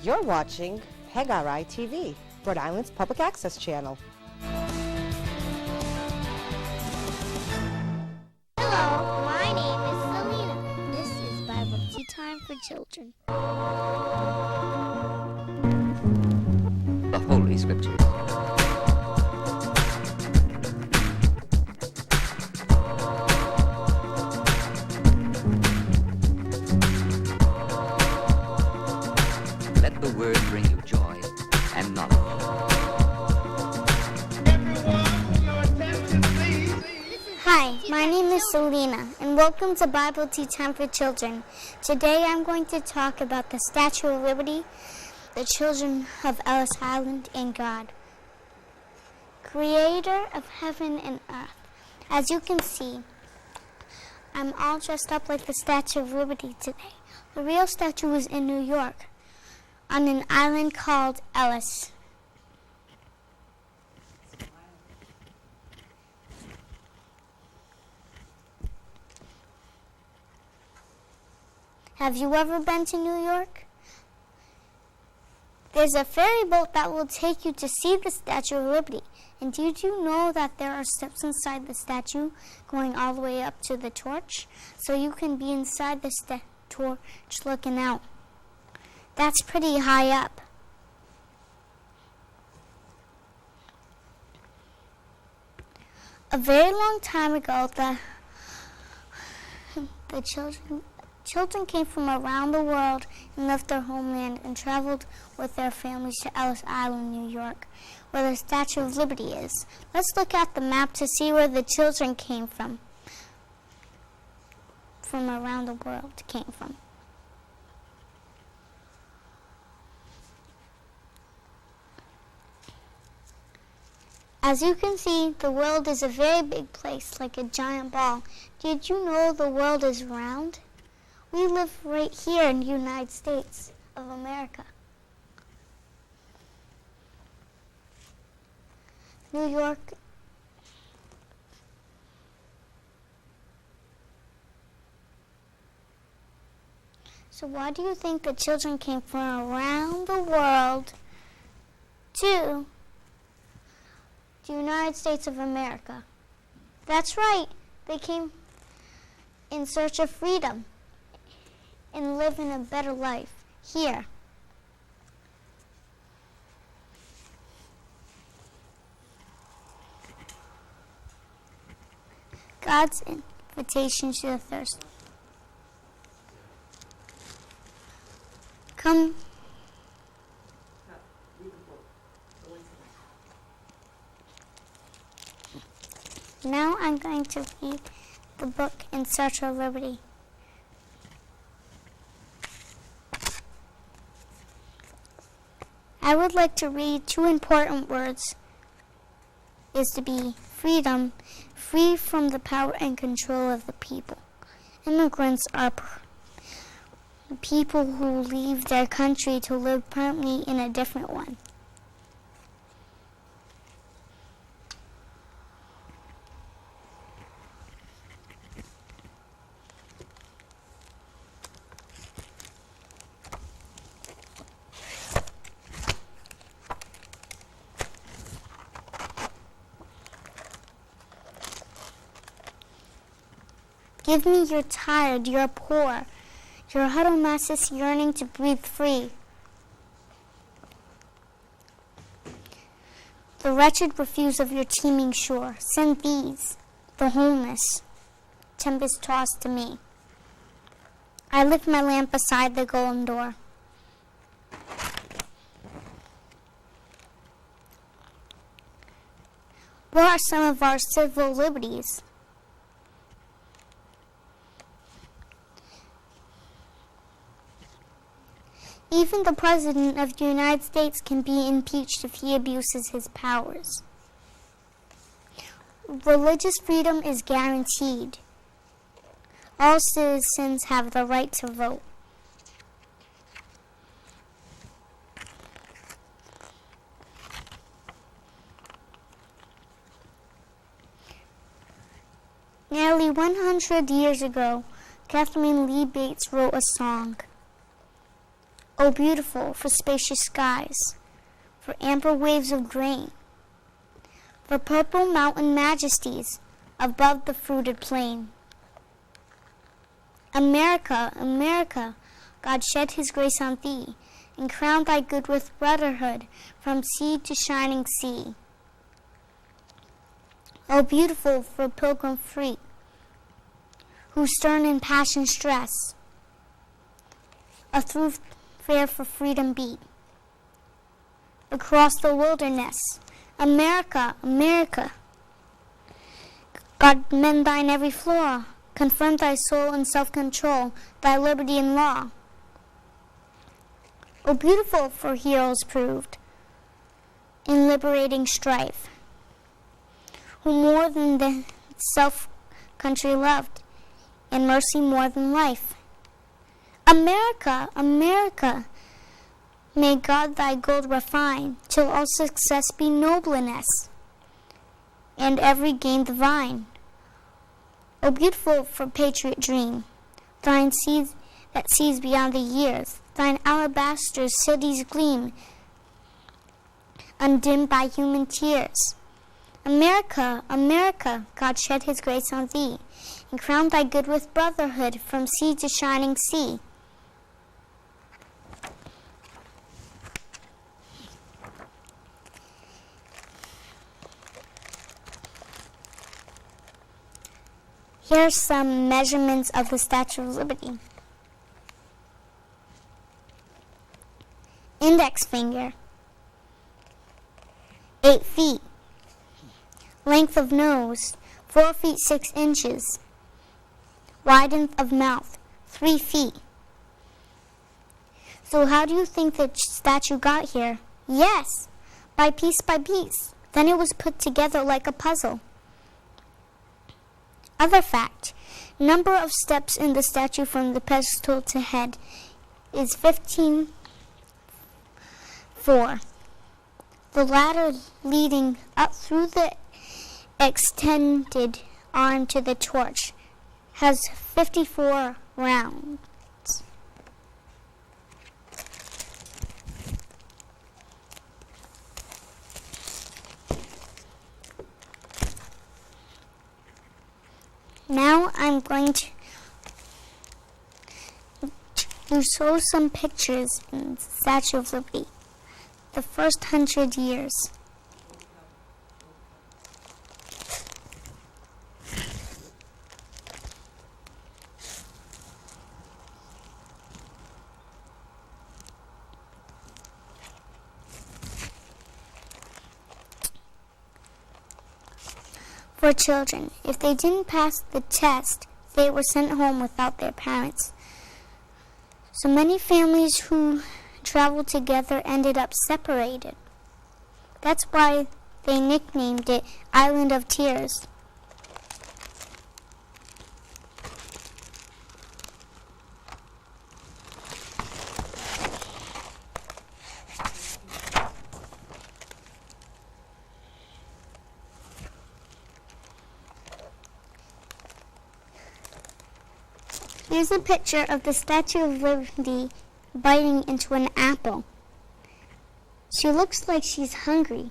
You're watching Hegarai TV, Rhode Island's public access channel. Hello, my name is Selina. This is Bible Tea Time for Children. The Holy Scriptures. Let the word bring you joy and knowledge. Hi, my name is Selina, and welcome to Bible Tea Time for Children. Today I'm going to talk about the Statue of Liberty, the children of Ellis Island, and God, creator of heaven and earth. As you can see, I'm all dressed up like the Statue of Liberty today. The real statue was in New York, on an island called Ellis. Have you ever been to New York? There's a ferry boat that will take you to see the Statue of Liberty. And did you know that there are steps inside the statue going all the way up to the torch? So you can be inside the torch looking out. That's pretty high up. A very long time ago, the children came from around the world and left their homeland and traveled with their families to Ellis Island, New York, where the Statue of Liberty is. Let's look at the map to see where the children came from around the world came from. As you can see, the world is a very big place, like a giant ball. Did you know the world is round? We live right here in the United States of America. New York. So why do you think the children came from around the world to the United States of America? That's right. They came in search of freedom and living a better life here. God's invitation to the thirsty. Come. Now I'm going to read the book In Search of Liberty. I would like to read two important words. Is to be freedom, free from the power and control of the people. Immigrants are people who leave their country to live permanently in a different one. Give me your tired, your poor, your huddled masses yearning to breathe free. The wretched refuse of your teeming shore. Send these, the homeless, tempest-tossed to me. I lift my lamp beside the golden door. What are some of our civil liberties? Even the President of the United States can be impeached if he abuses his powers. Religious freedom is guaranteed. All citizens have the right to vote. Nearly 100 years ago, Kathleen Lee Bates wrote a song. O beautiful for spacious skies, for amber waves of grain, for purple mountain majesties above the fruited plain. America, America, God shed his grace on thee, and crowned thy good with brotherhood from sea to shining sea. O beautiful for pilgrim free, who stern in passion stress, a thoroughfare for freedom beat across the wilderness. America, America, God mend thine every flaw, confirm thy soul in self-control, thy liberty and law. O beautiful for heroes proved in liberating strife, who more than the self-country loved, and mercy more than life. America, America, may God thy gold refine, till all success be nobleness, and every gain divine. O beautiful for patriot dream, thine seeds that sees beyond the years, thine alabaster cities gleam, undimmed by human tears. America, America, God shed his grace on thee, and crowned thy good with brotherhood from sea to shining sea. Here are some measurements of the Statue of Liberty. Index finger, 8 feet. Length of nose, 4 feet 6 inches. Wideness of mouth, 3 feet. So how do you think the statue got here? Yes, by piece. Then it was put together like a puzzle. Other fact, number of steps in the statue from the pedestal to head is 15. 4. The ladder leading up through the extended arm to the torch has 54 rounds. Now I'm going to show some pictures in the Statue of Liberty. The first 100 years. For children, if they didn't pass the test, they were sent home without their parents. So many families who traveled together ended up separated. That's why they nicknamed it Island of Tears. Here's a picture of the Statue of Liberty biting into an apple. She looks like she's hungry.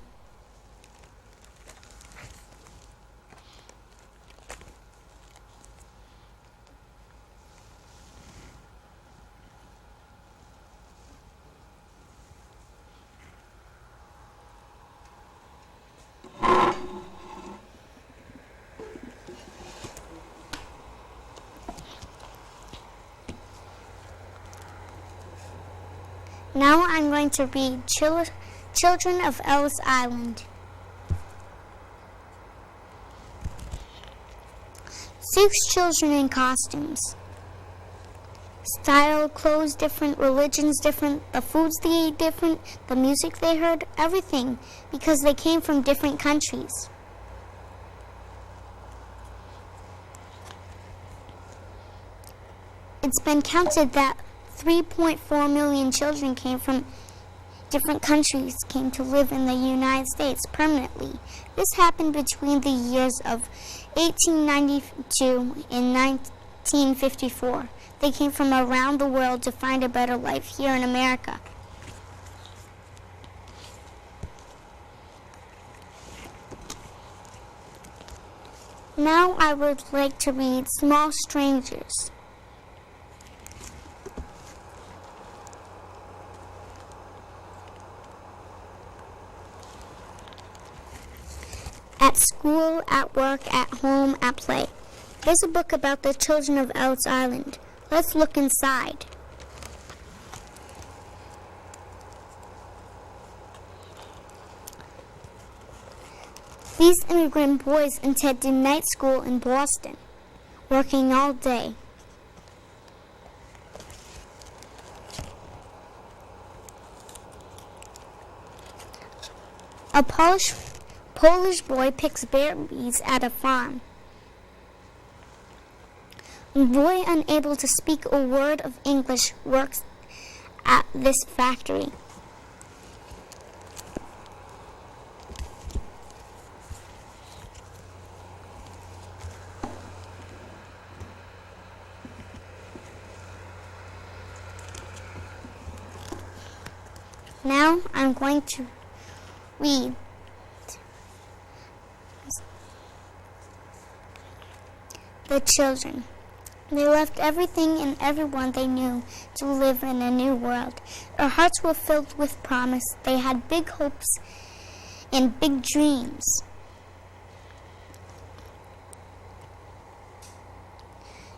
Now I'm going to read Children of Ellis Island. 6 children in costumes. Style, clothes different, religions different, the foods they ate different, the music they heard, everything, because they came from different countries. It's been counted that 3.4 million children came from different countries, came to live in the United States permanently. This happened between the years of 1892 and 1954. They came from around the world to find a better life here in America. Now I would like to read Small Strangers. At school, at work, at home, at play. Here's a book about the children of Ellis Island. Let's look inside. These immigrant boys attended night school in Boston, working all day. A Polish boy picks berries at a farm. A boy unable to speak a word of English works at this factory. Now I'm going to read the children. They left everything and everyone they knew to live in a new world. Their hearts were filled with promise. They had big hopes and big dreams.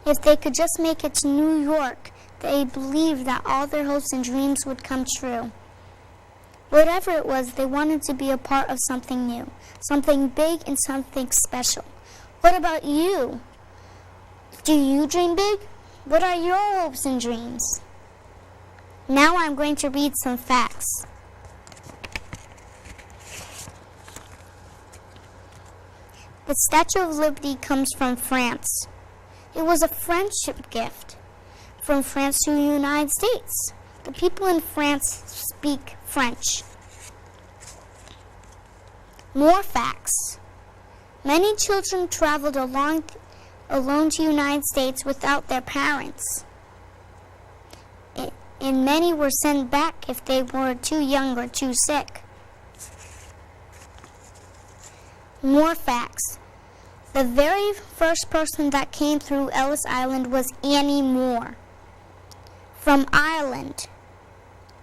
If they could just make it to New York, they believed that all their hopes and dreams would come true. Whatever it was, they wanted to be a part of something new, something big and something special. What about you? Do you dream big? What are your hopes and dreams? Now I'm going to read some facts. The Statue of Liberty comes from France. It was a friendship gift from France to the United States. The people in France speak French. More facts. Many children traveled alone to the United States without their parents. And many were sent back if they were too young or too sick. More facts. The very first person that came through Ellis Island was Annie Moore from Ireland,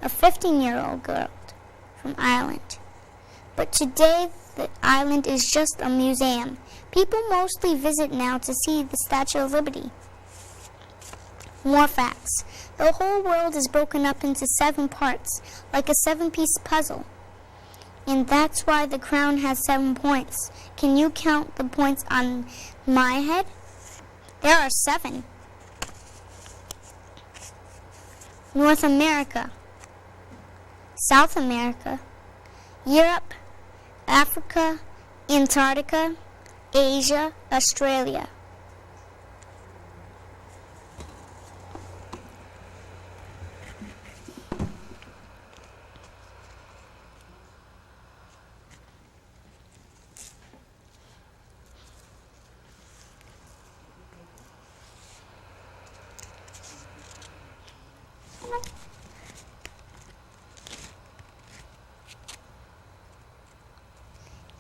a 15-year-old girl from Ireland. But today, the island is just a museum. People mostly visit now to see the Statue of Liberty. More facts. The whole world is broken up into 7 parts, like a 7-piece puzzle. And that's why the crown has 7 points. Can you count the points on my head? There are 7. North America, South America, Europe, Africa, Antarctica, Asia, Australia.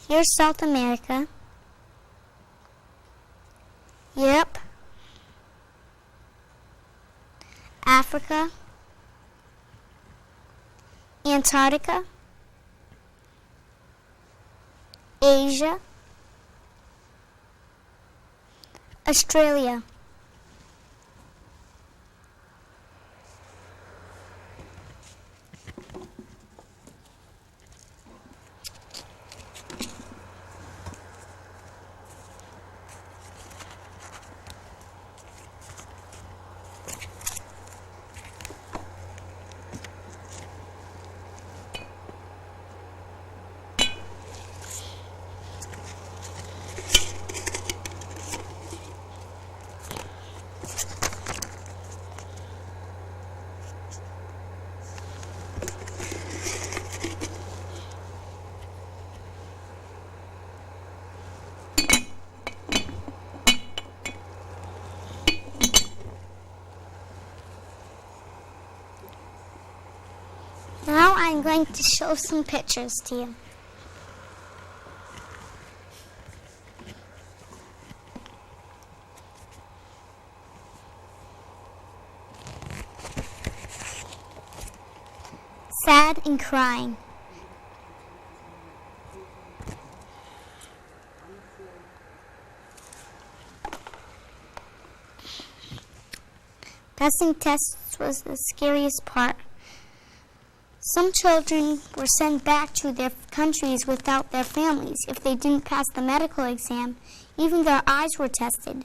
Here's South America, Europe, Africa, Antarctica, Asia, Australia. Now I'm going to show some pictures to you. Sad and crying. Passing tests was the scariest part. Some children were sent back to their countries without their families if they didn't pass the medical exam. Even their eyes were tested.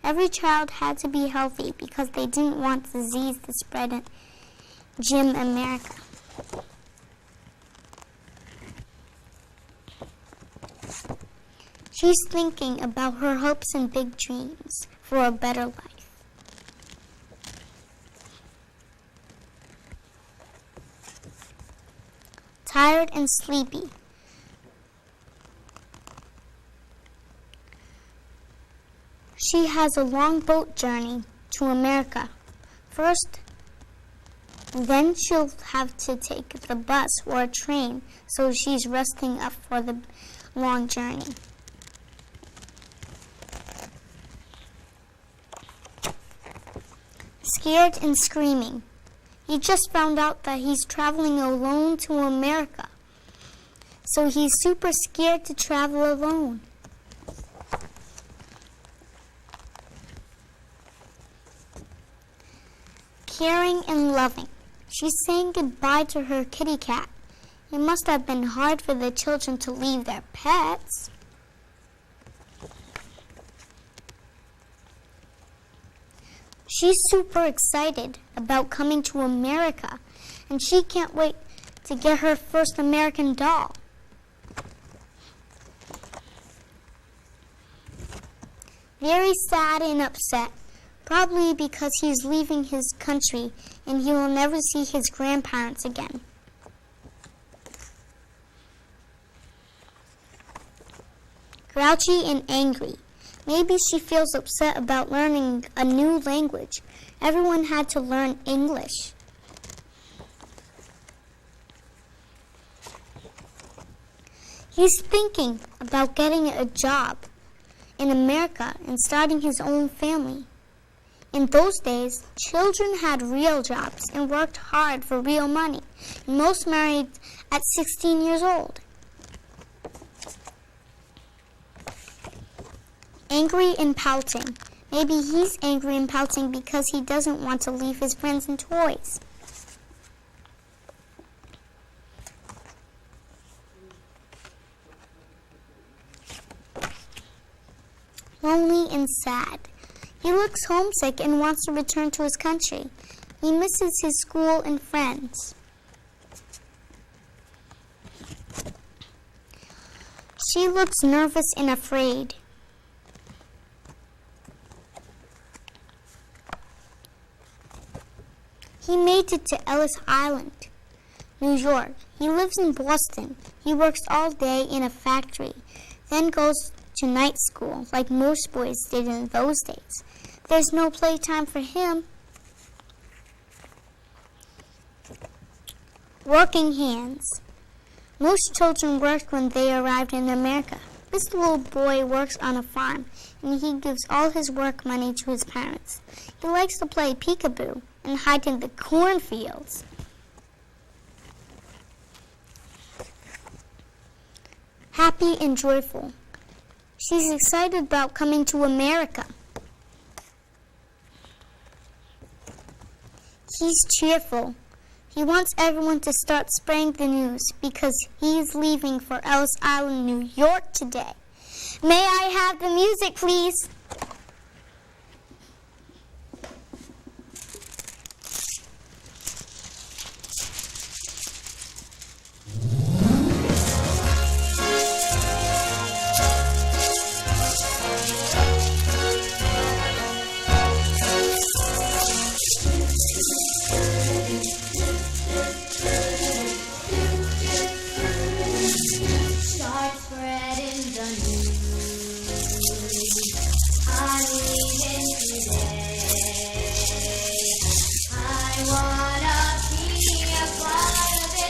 Every child had to be healthy because they didn't want disease to spread in Jim America. She's thinking about her hopes and big dreams for a better life. Tired and sleepy. She has a long boat journey to America. First, then she'll have to take the bus or a train, so she's resting up for the long journey. Scared and screaming. He just found out that he's traveling alone to America. So he's super scared to travel alone. Caring and loving. She's saying goodbye to her kitty cat. It must have been hard for the children to leave their pets. She's super excited about coming to America, and she can't wait to get her first American doll. Very sad and upset, probably because he's leaving his country and he will never see his grandparents again. Grouchy and angry. Maybe she feels upset about learning a new language. Everyone had to learn English. He's thinking about getting a job in America and starting his own family. In those days, children had real jobs and worked hard for real money. Most married at 16 years old. Angry and pouting. Maybe he's angry and pouting because he doesn't want to leave his friends and toys. Lonely and sad. He looks homesick and wants to return to his country. He misses his school and friends. She looks nervous and afraid. He made it to Ellis Island, New York. He lives in Boston. He works all day in a factory, then goes to night school like most boys did in those days. There's no playtime for him. Working hands. Most children worked when they arrived in America. This little boy works on a farm, and he gives all his work money to his parents. He likes to play peekaboo and hide in the cornfields. Happy and joyful. She's excited about coming to America. He's cheerful. He wants everyone to start spreading the news because he's leaving for Ellis Island, New York today. May I have the music, please? Start spreading the news. I'm leaving today. I wanna be a part of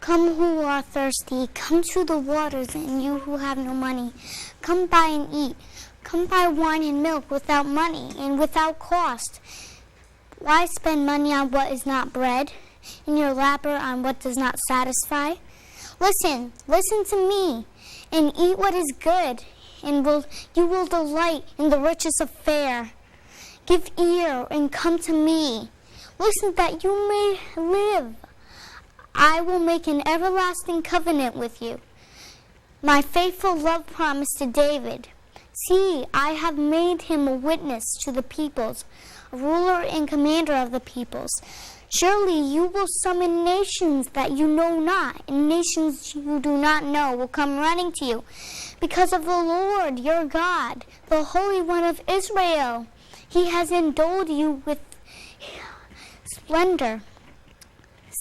Come who are thirsty, come to the waters, and you who have no money, come buy and eat. Come buy wine and milk without money and without cost. Why spend money on what is not bread, and your labor on what does not satisfy? Listen to me, and eat what is good, and you will delight in the riches of fare. Give ear and come to me. Listen that you may live. I will make an everlasting covenant with you. My faithful love promise to David. See, I have made him a witness to the peoples, a ruler and commander of the peoples. Surely you will summon nations that you know not, and nations you do not know will come running to you, because of the Lord your God, the Holy One of Israel. He has endowed you with splendor.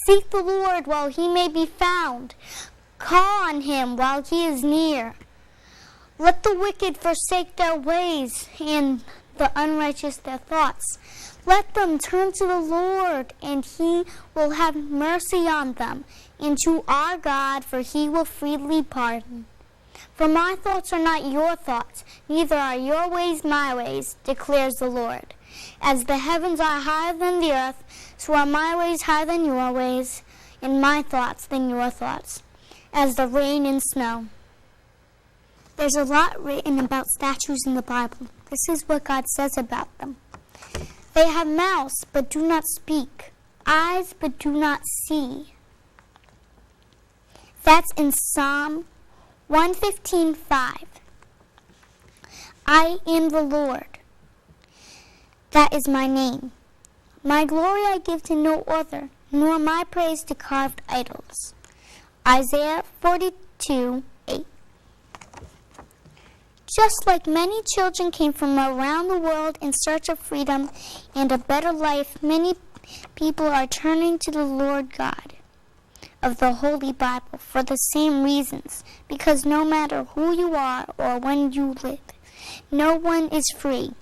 Seek the Lord while he may be found. Call on him while he is near. Let the wicked forsake their ways, and the unrighteous their thoughts. Let them turn to the Lord, and he will have mercy on them, and to our God, for he will freely pardon. For my thoughts are not your thoughts, neither are your ways my ways, declares the Lord. As the heavens are higher than the earth, so are my ways higher than your ways, and my thoughts than your thoughts. As the rain and snow. There's a lot written about statues in the Bible. This is what God says about them. They have mouths, but do not speak. Eyes, but do not see. That's in Psalm 115:5. I am the Lord. That is my name. My glory I give to no other, nor my praise to carved idols. Isaiah 42:8. Just like many children came from around the world in search of freedom and a better life, many people are turning to the Lord God of the Holy Bible for the same reasons, because no matter who you are or when you live, no one is free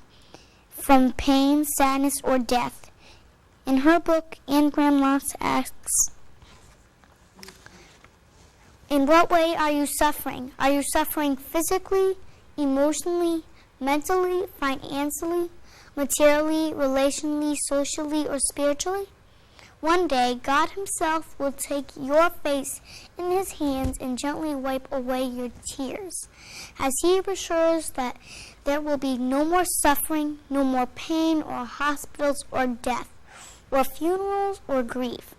from pain, sadness, or death. In her book, Anne Graham Lotz asks, in what way are you suffering? Are you suffering physically, emotionally, mentally, financially, materially, relationally, socially, or spiritually? One day, God himself will take your face in his hands and gently wipe away your tears, as he assures that there will be no more suffering, no more pain, or hospitals, or death, or funerals, or grief,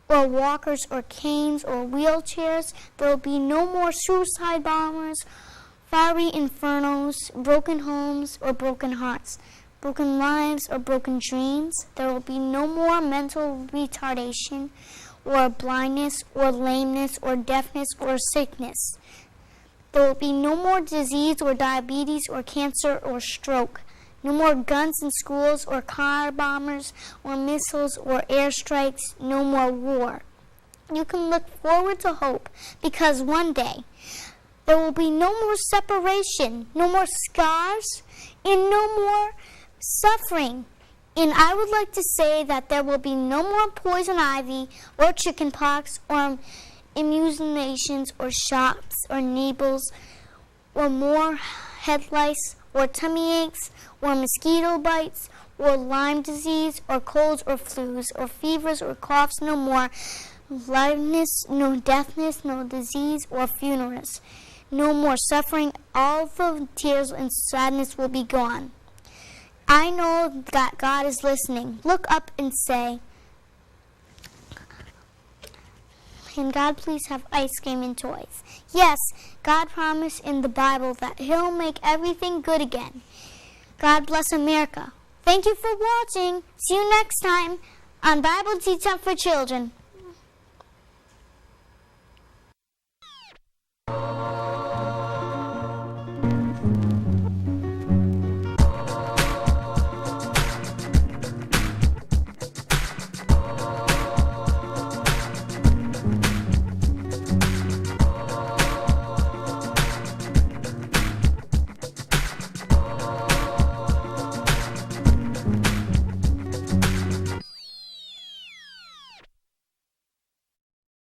or walkers, or canes, or wheelchairs. There will be no more suicide bombers, fiery infernos, broken homes, or broken hearts, broken lives, or broken dreams. There will be no more mental retardation, or blindness, or lameness, or deafness, or sickness. There will be no more disease, or diabetes, or cancer, or stroke. No more guns in schools, or car bombers, or missiles, or airstrikes. No more war. You can look forward to hope, because one day there will be no more separation, no more scars, and no more suffering. And I would like to say that there will be no more poison ivy, or chickenpox, or immunizations, or shots, or needles, or more head lice, or tummy aches, or mosquito bites, or Lyme disease, or colds, or flus, or fevers, or coughs. No more liveness, no deafness, no disease, or funerals. No more suffering. All the tears and sadness will be gone. I know that God is listening. Look up and say, can God please have ice cream and toys? Yes, God promised in the Bible that he'll make everything good again. God bless America. Thank you for watching. See you next time on Bible Tea Time for Children.